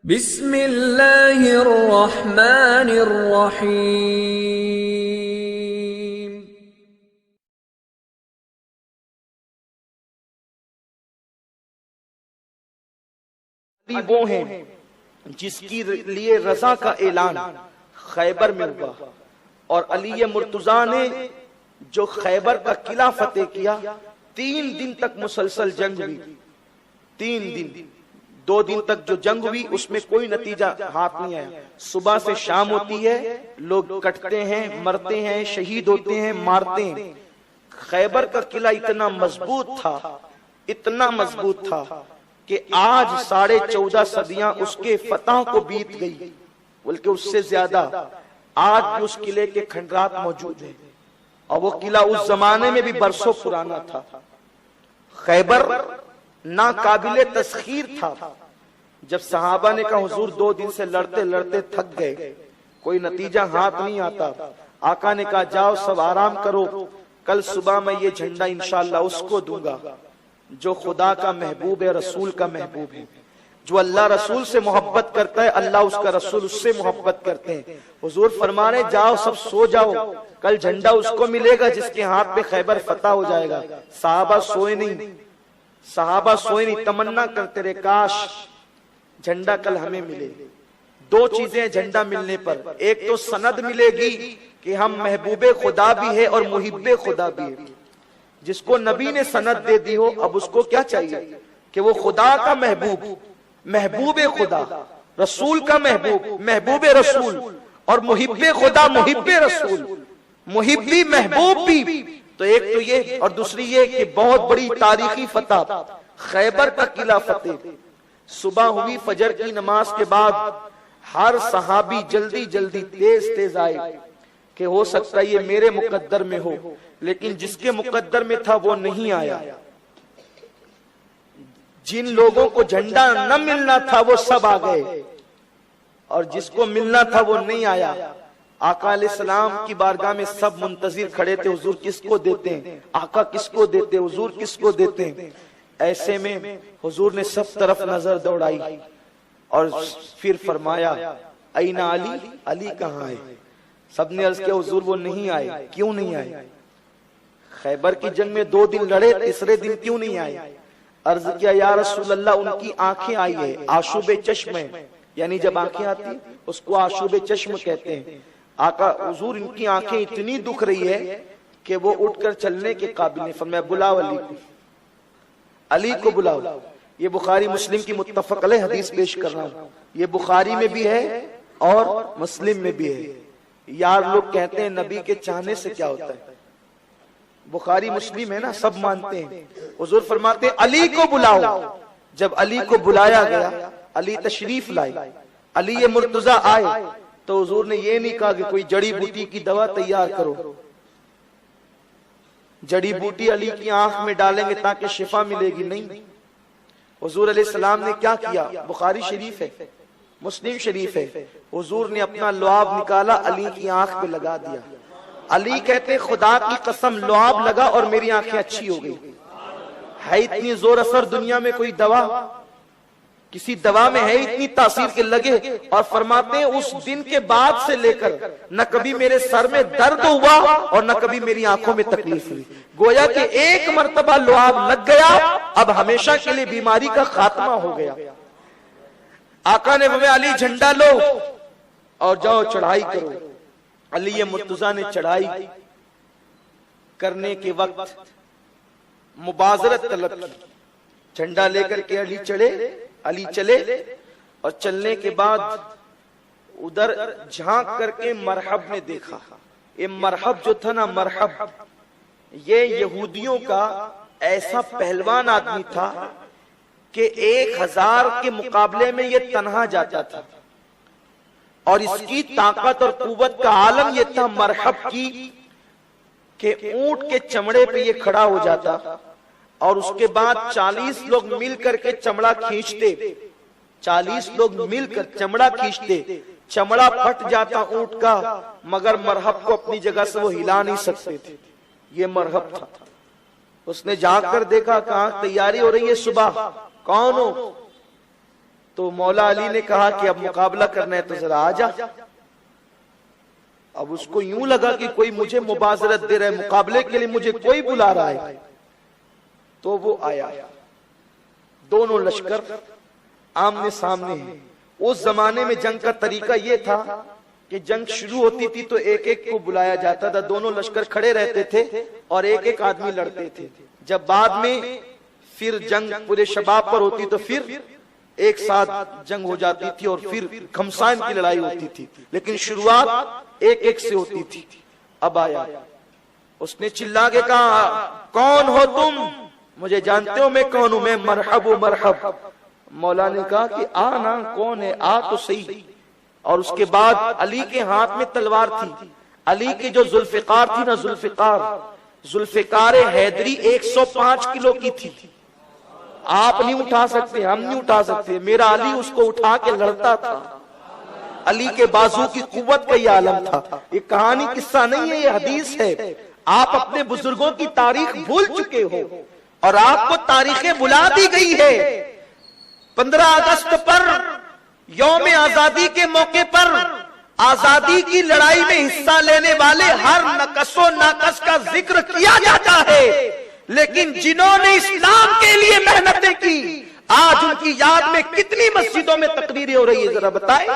بسم اللہ الرحمن الرحیم۔ وہ ہیں جس کی لیے رضا کا اعلان خیبر میں ہوا، اور علی مرتضیٰ نے جو خیبر کا قلعہ فتح کیا، 3 دن تک مسلسل جنگ ہوئی۔ 3 دن، 2 دن تک جو جنگ ہوئی اس میں کوئی نتیجہ ہاتھ نہیں آیا۔ صبح سے شام ہوتی ہے، لوگ کٹتے ہیں، مرتے ہیں، شہید ہوتے ہیں، مارتے ہیں۔ خیبر کا قلعہ اتنا مضبوط تھا، اتنا مضبوط تھا کہ آج 14.5 صدیاں اس کے فتح کو بیت گئی، بلکہ اس سے زیادہ آج بھی اس قلعے کے کھنڈرات موجود ہیں، اور وہ قلعہ اس زمانے میں بھی برسوں پرانا تھا۔ خیبر ناقابل تسخیر تھا۔ جب صحابہ نے کہا حضور 2 دن سے لڑتے لڑتے تھک گئے، کوئی نتیجہ ہاتھ نہیں آتا، آقا نے کہا جاؤ سب آرام کرو، کل صبح میں یہ جھنڈا انشاءاللہ اس کو دوں گا جو خدا کا محبوب ہے، رسول کا محبوب ہے، جو اللہ رسول سے محبت کرتا ہے، اللہ اس کا رسول اس سے محبت کرتے ہیں۔ حضور فرما رہے جاؤ سب سو جاؤ، کل جھنڈا اس کو ملے گا جس کے ہاتھ پہ خیبر فتح ہو جائے گا۔ صحابہ سوئے نہیں، تمنا کرتے رہے کاش جھنڈا کل ہمیں ملے۔ 2 چیزیں جھنڈا ملنے پر، ایک تو سند ملے گی کہ ہم محبوب خدا بھی ہے اور محب خدا بھی ہے۔ جس کو نبی نے سند دے دی ہو، اب اس کو کیا چاہیے کہ وہ خدا کا محبوب، محبوب خدا، رسول کا محبوب، محبوب رسول، اور محب خدا، محب رسول، محبی محبوب بھی۔ تو ایک تو یہ، اور دوسری یہ کہ بہت بڑی تاریخی فتح، خیبر کا قلعہ فتح۔ صبح ہوئی، فجر کی نماز کے بعد ہر صحابی جلدی جلدی تیز آئے کہ ہو سکتا ہے یہ میرے مقدر میں ہو، لیکن جس کے مقدر میں تھا وہ نہیں آیا۔ جن لوگوں کو جھنڈا نہ ملنا تھا وہ سب آ گئے، اور جس کو ملنا تھا وہ نہیں آیا۔ آقا علیہ السلام کی بارگاہ میں سب منتظر کھڑے تھے، حضور کس کو دیتے ہیں، آقا کس کو دیتے، حضور کس کو دیتے ہیں۔ ایسے میں حضور نے سب طرف نظر دوڑائی اور پھر فرمایا این علی، علی کہاں ہے؟ سب نے عرض کیا حضور وہ نہیں آئے۔ کیوں نہیں آئے؟ خیبر کی جنگ میں 2 دن لڑے، تیسرے دن کیوں نہیں آئے؟ عرض کیا یا رسول اللہ ان کی آنکھیں آئی ہے، آشوب چشم ہے، یعنی جب آنکھیں آتی اس کو آشوب چشم کہتے ہیں۔ آقا حضور ان کی آنکھیں اتنی دکھ رہی ہے کہ وہ اٹھ کر چلنے کے قابل نہیں۔ فرمایا بلاؤ علی کو، علی کو بلاؤ۔ یہ بخاری مسلم کی متفق علیہ حدیث پیش کر رہا ہوں، یہ بخاری میں بھی ہے اور مسلم میں بھی ہے۔ یار لوگ کہتے ہیں نبی کے چاہنے سے کیا ہوتا ہے، بخاری مسلم ہے نا، سب مانتے ہیں۔ حضور فرماتے ہیں علی کو بلاؤ۔ جب علی کو بلایا گیا، علی تشریف لائے، علی مرتضیٰ آئے، تو حضور نے یہ نہیں کہا کہ کوئی جڑی بوٹی کی دوا تیار کرو، جڑی بوٹی علی کی آنکھ میں ڈالیں گے تاکہ شفا ملے گی، نہیں۔ حضور علیہ السلام نے کیا کیا؟ بخاری شریف ہے، مسلم شریف ہے، حضور نے اپنا لعاب نکالا، علی کی آنکھ پہ لگا دیا۔ علی کہتے خدا کی قسم لعاب لگا اور میری آنکھیں اچھی ہو گئی۔ ہے اتنی زور اثر دنیا میں کوئی دوا؟ کسی دوا میں ہے اتنی تاثیر کے لگے؟ اور فرماتے ہیں اس دن کے بعد سے لے کر نہ کبھی میرے سر میں درد ہوا اور نہ کبھی میری آنکھوں میں تکلیف ہوئی۔ گویا کہ ایک مرتبہ لعاب لگ گیا، اب ہمیشہ کے لیے بیماری کا خاتمہ ہو گیا۔ آقا نے فرمایا علی جھنڈا لو اور جاؤ چڑھائی کرو۔ علی مرتضیٰ نے چڑھائی کرنے کے وقت مبازرت طلب کی، جھنڈا لے کر کے علی چلے، اور چلنے کے بعد ادھر جھانک کر کے مرحب نے دیکھا۔ یہ مرحب جو تھا نا، مرحب یہ یہودیوں کا ایسا پہلوان آدمی تھا کہ 1000 کے مقابلے میں یہ تنہا جاتا تھا، اور اس کی طاقت اور قوت کا عالم یہ تھا مرحب کی کہ اونٹ کے چمڑے پہ یہ کھڑا ہو جاتا، اور اس کے بعد 40 لوگ مل کر کے چمڑا کھینچتے، 40 لوگ مل کر چمڑا کھینچتے، چمڑا پھٹ جاتا اونٹ کا، مگر مرحب کو اپنی جگہ سے وہ ہلا نہیں سکتے تھے۔ یہ مرحب تھا۔ اس نے جا کر دیکھا، کہاں تیاری ہو رہی ہے صبح، کون ہو؟ تو مولا علی نے کہا کہ اب مقابلہ کرنا ہے تو ذرا آ جا. اب اس کو یوں لگا کہ کوئی مجھے مبازرت دے رہا ہے, مقابلے کے لیے مجھے کوئی بلا رہا ہے. تو وہ آیا, دونوں لشکر آمنے سامنے ہیں. اس زمانے میں جنگ کا طریقہ یہ تھا کہ جنگ شروع ہوتی تھی تو ایک ایک کو بلایا جاتا تھا, دونوں لشکر کھڑے رہتے تھے اور ایک ایک آدمی لڑتے تھے. جب بعد میں پھر جنگ پورے شباب پر ہوتی تو پھر ایک ساتھ جنگ ہو جاتی تھی اور پھر گھمسان کی لڑائی ہوتی تھی, لیکن شروعات ایک ایک سے ہوتی تھی. اب آیا, اس نے چلا کے کہا کون ہو تم؟ مجھے جانتے ہو میں کون ہوں؟ میں مرحب و مرحب. مولا نے کہا کہ نا کون ہے, آ تو صحیح. اور اس کے بعد علی کے ہاتھ میں تلوار تھی. علی کی جو ذوالفقار تھی نا, ذوالفقار حیدری 105 کلو کی تھی. آپ نہیں اٹھا سکتے, ہم نہیں اٹھا سکتے. میرا علی اس کو اٹھا کے لڑتا تھا. علی کے بازو کی قوت کا یہ عالم تھا. یہ کہانی قصہ نہیں ہے, یہ حدیث ہے. آپ اپنے بزرگوں کی تاریخ بھول چکے ہو اور آپ کو تاریخیں بلا دی گئی ہے. 15 اگست پر, یوم آزادی کے موقع پر, آزادی کی لڑائی میں حصہ لینے والے ہر نقص و ناقص کا ذکر کیا جاتا ہے, لیکن جنہوں نے اسلام کے لیے محنتیں کی آج ان کی یاد میں کتنی مسجدوں میں تقریریں ہو رہی ہے, ذرا بتائیں.